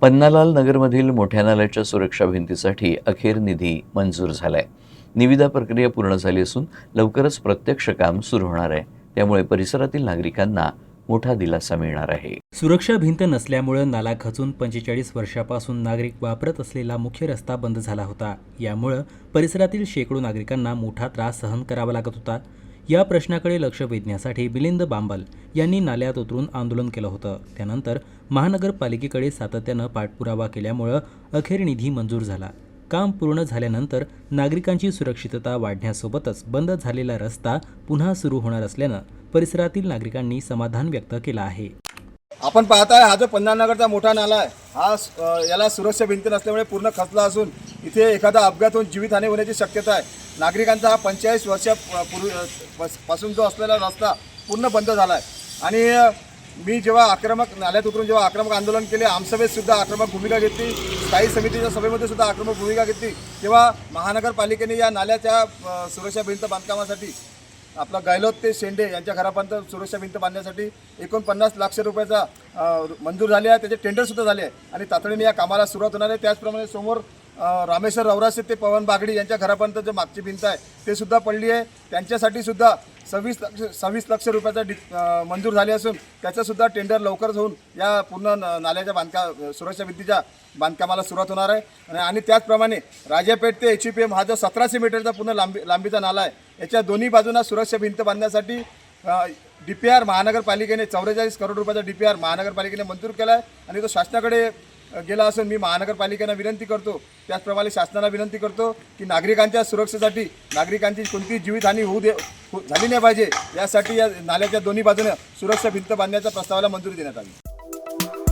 पन्नालाल नगरमधील मोठ्या नाल्याच्या सुरक्षा भिंतीसाठी अखेर निधी मंजूर झालाय। निविदा प्रक्रिया पूर्ण झाली असून लवकरच प्रत्यक्ष काम सुरू होणार आहे। त्यामुळे परिसरातील नागरिकांना मोठा दिलासा मिळणार आहे। सुरक्षा भिंत नसल्यामुळे नाला खचून 45 वर्षापासून नागरिक वापरत असलेला मुख्य रस्ता बंद झाला होता। यामुळे परिसरातील शेकडो नागरिकांना मोठा त्रास सहन करावा लागत होता। या प्रश्नाकडे लक्ष वेधण्यासाठी मिलिंद बांबल यांनी नाल्यात उतरून आंदोलन केलं होतं। त्यानंतर महानगरपालिकेकडे सातत्यानं पाठपुरावा केल्यामुळे अखेर निधी मंजूर झाला। काम पूर्ण झाल्यानंतर नागरिकांची सुरक्षितता वाढण्यासोबतच बंद झालेला रस्ता पुन्हा सुरू होणार असल्यानं परिसरातील नागरिकांनी समाधान व्यक्त केलं आहे। आपण पाहताय हा जो पन्नानगरचा मोठा नाला आहे हा याला सुरक्षा भिंत नसल्यामुळे पूर्ण खचला असून इथे एखादा अपघात होऊन जीवितहानी होण्याची शक्यता आहे। नागरिकांचा हा 45 वर्षापासून जो असलेला रस्ता पूर्ण बंद झाला आहे आणि मी जेव्हा नाल्यात उतरून जेव्हा आक्रमक आंदोलन केले, आमसभेत सुद्धा आक्रमक भूमिका घेतली, स्थायी समितीच्या सभेमध्ये सुद्धा आक्रमक भूमिका घेतली, तेव्हा महानगरपालिकेने या नाल्याच्या सुरक्षा भिंत बांधकामासाठी आपला गैलोत ते शेंडे यांच्या घरापर्यंत सुरक्षा भिंत बांधण्यासाठी 49 लाख रुपयाचा मंजूर झाले आहे। त्याचे टेंडरसुद्धा झाले आहे आणि तातडीने या कामाला सुरुवात होणार आहे। त्याचप्रमाणे समोर रामेश्वर रवरासे ते पवन बागडी यांच्या घरापर्यंत जे मागची भिंत आहे ते सुद्धा पडली आहे। त्यांच्यासाठी सुद्धा 26 लाख रुपयाचा मंजूर झाले असून त्याचंसुद्धा टेंडर लवकरच होऊन या पूर्ण नाल्याच्या सुरक्षा भिंतीच्या बांधकामाला सुरुवात होणार आहे। आणि त्याचप्रमाणे राजापेठ ते HEPM हा जो 1700 मीटरचा पूर्ण लांबीचा नाला आहे, याच्या दोन्ही बाजूंना सुरक्षा भिंत बांधण्यासाठी DPR महानगरपालिकेने 44 करोड रुपयाचा DPR महानगरपालिकेने मंजूर केला आहे आणि तो शासनाकडे गेला असून मी महानगरपालिकेला विनंती करतो, त्याचप्रमाणे शासनाला विनंती करतो की नागरिकांच्या सुरक्षेसाठी नागरिकांची कोणतीही जीवितहानी झाली नाही पाहिजे, यासाठी या नाल्याच्या दोन्ही बाजूने सुरक्षा भिंत बांधण्याच्या प्रस्तावाला मंजुरी देण्यात आली।